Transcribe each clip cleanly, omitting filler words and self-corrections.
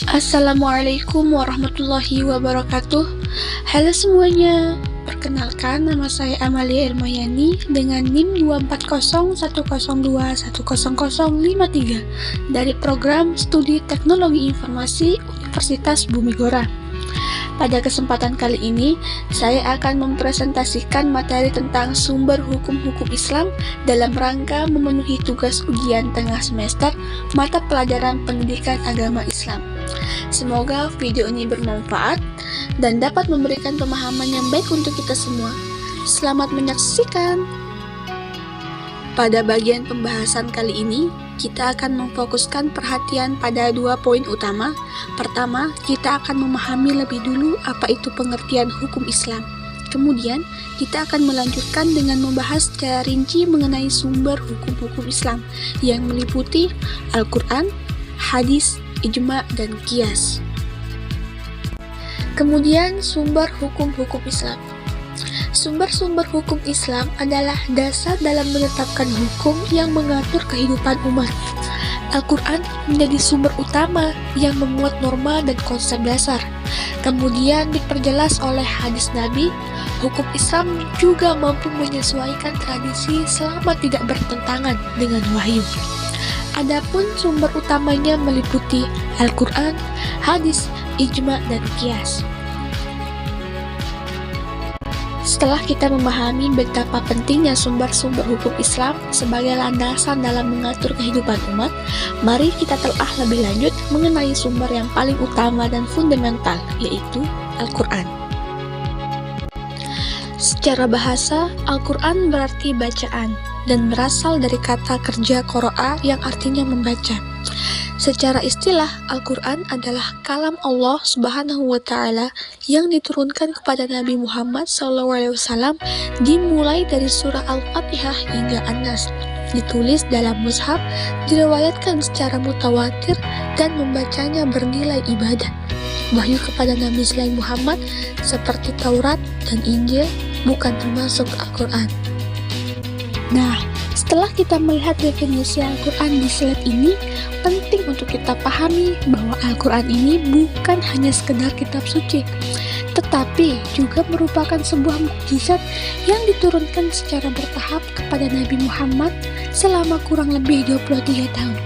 Assalamualaikum warahmatullahi wabarakatuh. Halo semuanya, perkenalkan nama saya Amalia Irmayani dengan NIM 24010210053 dari program Studi Teknologi Informasi Universitas Bumi Gora. Pada kesempatan kali ini, saya akan mempresentasikan materi tentang sumber hukum-hukum Islam dalam rangka memenuhi tugas ujian tengah semester mata pelajaran pendidikan agama Islam. Semoga video ini bermanfaat dan dapat memberikan pemahaman yang baik untuk kita semua. Selamat menyaksikan! Pada bagian pembahasan kali ini, kita akan memfokuskan perhatian pada 2 poin utama. Pertama, kita akan memahami lebih dulu apa itu pengertian hukum Islam. Kemudian, kita akan melanjutkan dengan membahas secara rinci mengenai sumber hukum-hukum Islam yang meliputi Al-Quran, hadis, ijma, dan qiyas. Kemudian, sumber hukum-hukum Islam. Sumber-sumber hukum Islam adalah dasar dalam menetapkan hukum yang mengatur kehidupan umat. Al-Quran menjadi sumber utama yang memuat norma dan konsep dasar. Kemudian diperjelas oleh hadis Nabi. Hukum Islam juga mampu menyesuaikan tradisi selama tidak bertentangan dengan wahyu. Adapun sumber utamanya meliputi Al-Quran, hadis, ijma, dan qiyas. Setelah kita memahami betapa pentingnya sumber-sumber hukum Islam sebagai landasan dalam mengatur kehidupan umat, mari kita telah lebih lanjut mengenai sumber yang paling utama dan fundamental, yaitu Al-Quran. Secara bahasa, Al-Quran berarti bacaan dan berasal dari kata kerja qara'a yang artinya membaca. Secara istilah, Al-Quran adalah kalam Allah Subhanahu wa Ta'ala yang diturunkan kepada Nabi Muhammad SAW dimulai dari surah Al-Fatihah hingga An-Nas. Ditulis dalam mushaf, diriwayatkan secara mutawatir, dan membacanya bernilai ibadah. Wahyu kepada Nabi selain Muhammad seperti Taurat dan Injil bukan termasuk Al-Quran. Nah, setelah kita melihat definisi Al-Quran di slide ini, penting untuk kita pahami bahwa Al-Quran ini bukan hanya sekedar kitab suci, tetapi juga merupakan sebuah mukjizat yang diturunkan secara bertahap kepada Nabi Muhammad selama kurang lebih 23 tahun.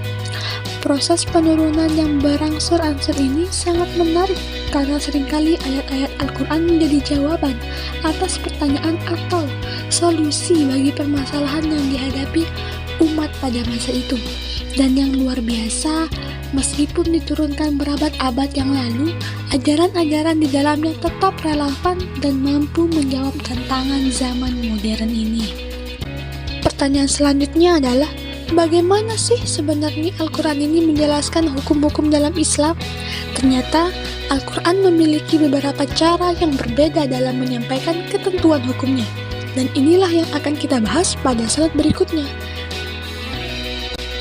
Proses penurunan yang berangsur-angsur ini sangat menarik karena seringkali ayat-ayat Al-Quran menjadi jawaban atas pertanyaan atau solusi bagi permasalahan yang dihadapi umat pada masa itu. Dan yang luar biasa, meskipun diturunkan berabad-abad yang lalu, ajaran-ajaran di dalamnya tetap relevan dan mampu menjawab tantangan zaman modern ini. Pertanyaan selanjutnya adalah, bagaimana sih sebenarnya Al-Quran ini menjelaskan hukum-hukum dalam Islam? Ternyata, Al-Quran memiliki beberapa cara yang berbeda dalam menyampaikan ketentuan hukumnya. Dan inilah yang akan kita bahas pada slide berikutnya.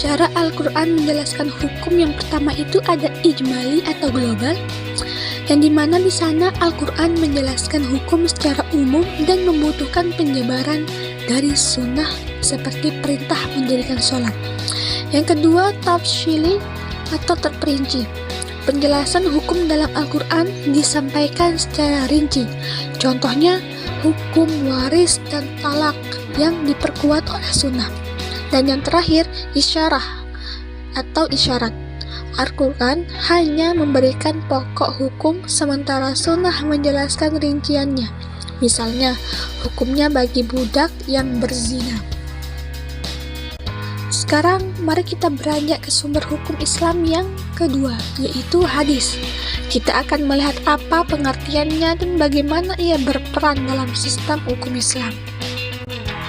Cara Al-Quran menjelaskan hukum yang pertama itu ada ijmali atau global, yang dimana di sana Al-Quran menjelaskan hukum secara umum dan membutuhkan penjabaran dari sunnah seperti perintah mendirikan sholat. Yang kedua, tafsili atau terperinci. Penjelasan hukum dalam Al-Quran disampaikan secara rinci. Contohnya, hukum waris dan talak yang diperkuat oleh sunnah. Dan yang terakhir, isyarah atau isyarat. Al-Quran hanya memberikan pokok hukum sementara sunnah menjelaskan rinciannya. Misalnya, hukumnya bagi budak yang berzina. Sekarang, mari kita beranjak ke sumber hukum Islam yang kedua, yaitu hadis. Kita akan melihat apa pengertiannya dan bagaimana ia berperan dalam sistem hukum Islam.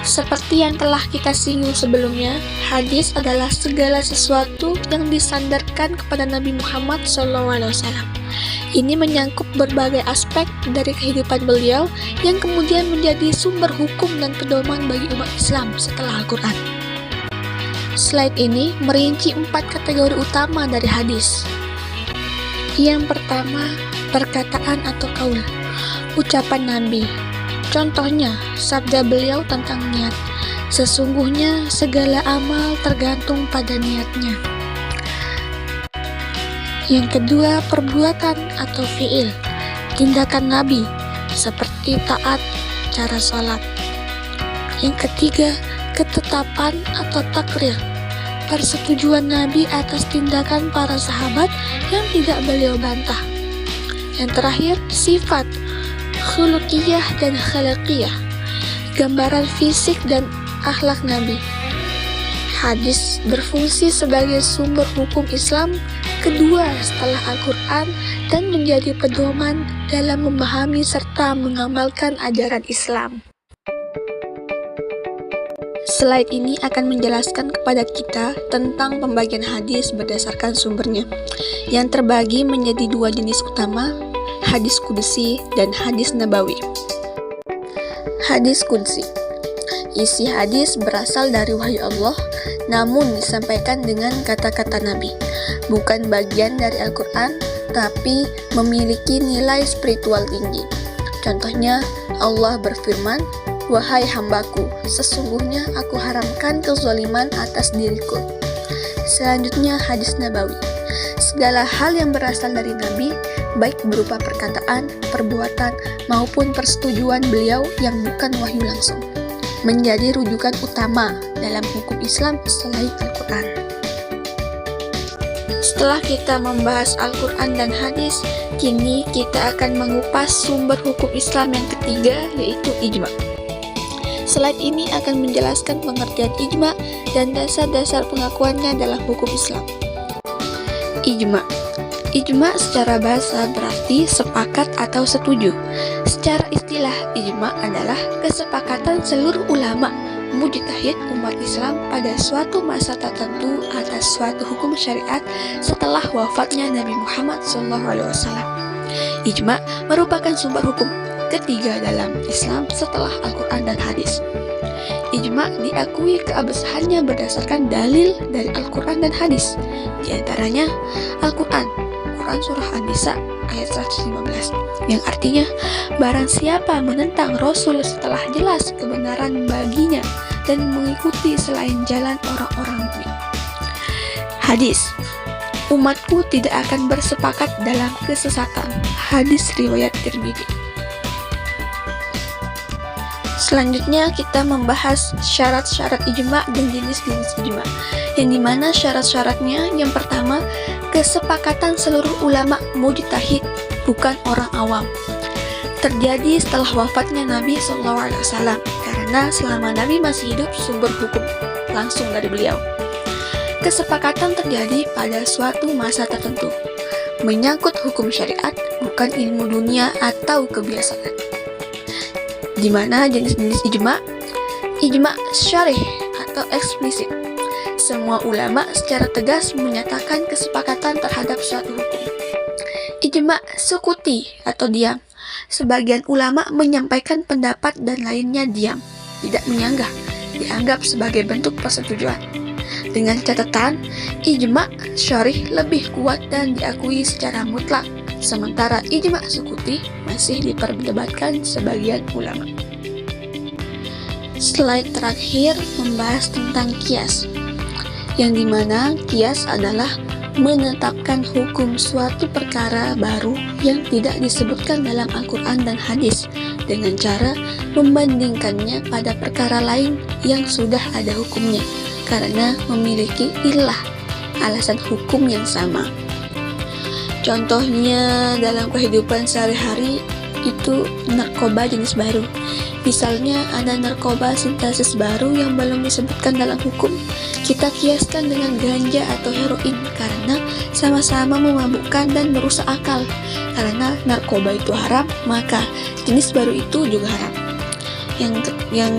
Seperti yang telah kita singgung sebelumnya, hadis adalah segala sesuatu yang disandarkan kepada Nabi Muhammad SAW. Ini menyangkut berbagai aspek dari kehidupan beliau yang kemudian menjadi sumber hukum dan pedoman bagi umat Islam setelah Al-Quran. Slide ini merinci 4 kategori utama dari hadis. Yang pertama, perkataan atau qaul, ucapan Nabi. Contohnya, sabda beliau tentang niat. Sesungguhnya segala amal tergantung pada niatnya. Yang kedua, perbuatan atau fi'il, tindakan Nabi, seperti taat, cara sholat. Yang ketiga, ketetapan atau takrir, persetujuan Nabi atas tindakan para sahabat yang tidak beliau bantah. Yang terakhir, sifat, khuluqiyah dan khalaqiyah, gambaran fisik dan akhlak Nabi. Hadis berfungsi sebagai sumber hukum Islam kedua setelah Al-Quran dan menjadi pedoman dalam memahami serta mengamalkan ajaran Islam. Slide ini akan menjelaskan kepada kita tentang pembagian hadis berdasarkan sumbernya, yang terbagi menjadi dua jenis utama, hadis qudsi dan hadis nabawi. Hadis qudsi, isi hadis berasal dari wahyu Allah, namun disampaikan dengan kata-kata Nabi, bukan bagian dari Al-Quran, tapi memiliki nilai spiritual tinggi. Contohnya, Allah berfirman, "Wahai hambaku, sesungguhnya aku haramkan kezaliman atas diriku." Selanjutnya, hadis nabawi, segala hal yang berasal dari Nabi, baik berupa perkataan, perbuatan, maupun persetujuan beliau yang bukan wahyu langsung, menjadi rujukan utama dalam hukum Islam selain Al-Quran. Setelah kita membahas Al-Quran dan hadis, kini kita akan mengupas sumber hukum Islam yang ketiga, yaitu ijma'. Slide ini akan menjelaskan pengertian ijma' dan dasar-dasar pengakuannya dalam hukum Islam. Ijma'. Ijma' secara bahasa berarti sepakat atau setuju. Secara istilah, ijma' adalah kesepakatan seluruh ulama mujtahid umat Islam pada suatu masa tertentu atas suatu hukum syariat setelah wafatnya Nabi Muhammad SAW. Ijma' merupakan sumber hukum ketiga dalam Islam setelah Al-Quran dan hadis. Ijma' diakui keabsahannya berdasarkan dalil dari Al-Quran dan hadis. Di antaranya Al-Quran, Quran Surah An-Nisa ayat 115, yang artinya barang siapa menentang Rasul setelah jelas kebenaran baginya dan mengikuti selain jalan orang-orang mukmin. Hadis, umatku tidak akan bersepakat dalam kesesatan. Hadis riwayat Tirmidzi. Selanjutnya kita membahas syarat-syarat ijma' dan jenis-jenis ijma', yang dimana syarat-syaratnya yang pertama, kesepakatan seluruh ulama mujtahid, bukan orang awam. Terjadi setelah wafatnya Nabi SAW, karena selama Nabi masih hidup sumber hukum langsung dari beliau. Kesepakatan terjadi pada suatu masa tertentu, menyangkut hukum syariat, bukan ilmu dunia atau kebiasaan. Di mana jenis-jenis ijma'? Ijma' syarih atau eksplisit. Semua ulama secara tegas menyatakan kesepakatan terhadap suatu hukum. Ijma' sukuti atau diam. Sebagian ulama menyampaikan pendapat dan lainnya diam, tidak menyanggah, dianggap sebagai bentuk persetujuan. Dengan catatan, ijma' syarih lebih kuat dan diakui secara mutlak, sementara ijma' sukuti masih diperdebatkan sebagian ulama. Slide terakhir membahas tentang qiyas, yang dimana qiyas adalah menetapkan hukum suatu perkara baru yang tidak disebutkan dalam Al-Quran dan hadis dengan cara membandingkannya pada perkara lain yang sudah ada hukumnya karena memiliki ilah, alasan hukum yang sama. Contohnya dalam kehidupan sehari-hari itu narkoba jenis baru. Misalnya ada narkoba sintesis baru yang belum disebutkan dalam hukum, kita kiaskan dengan ganja atau heroin karena sama-sama memabukkan dan merusak akal. Karena narkoba itu haram, maka jenis baru itu juga haram. Yang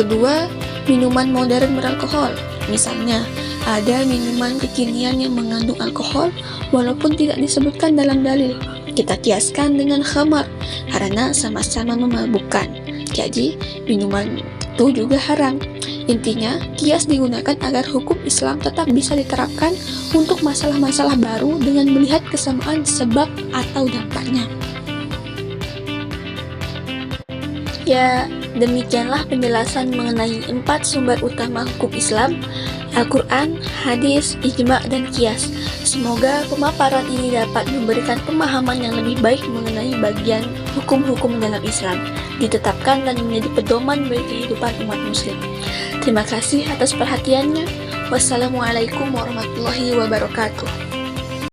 kedua, minuman modern beralkohol. Misalnya, ada minuman kekinian yang mengandung alkohol walaupun tidak disebutkan dalam dalil. Kita kiaskan dengan khamar karena sama-sama memabukkan. Jadi, minuman itu juga haram. Intinya, kias digunakan agar hukum Islam tetap bisa diterapkan untuk masalah-masalah baru dengan melihat kesamaan sebab atau dampaknya. Ya, demikianlah penjelasan mengenai 4 sumber utama hukum Islam, Al-Quran, hadis, ijma' dan qiyas. Semoga pemaparan ini dapat memberikan pemahaman yang lebih baik mengenai bagian hukum-hukum dalam Islam, ditetapkan dan menjadi pedoman bagi kehidupan umat muslim. Terima kasih atas perhatiannya. Wassalamualaikum warahmatullahi wabarakatuh.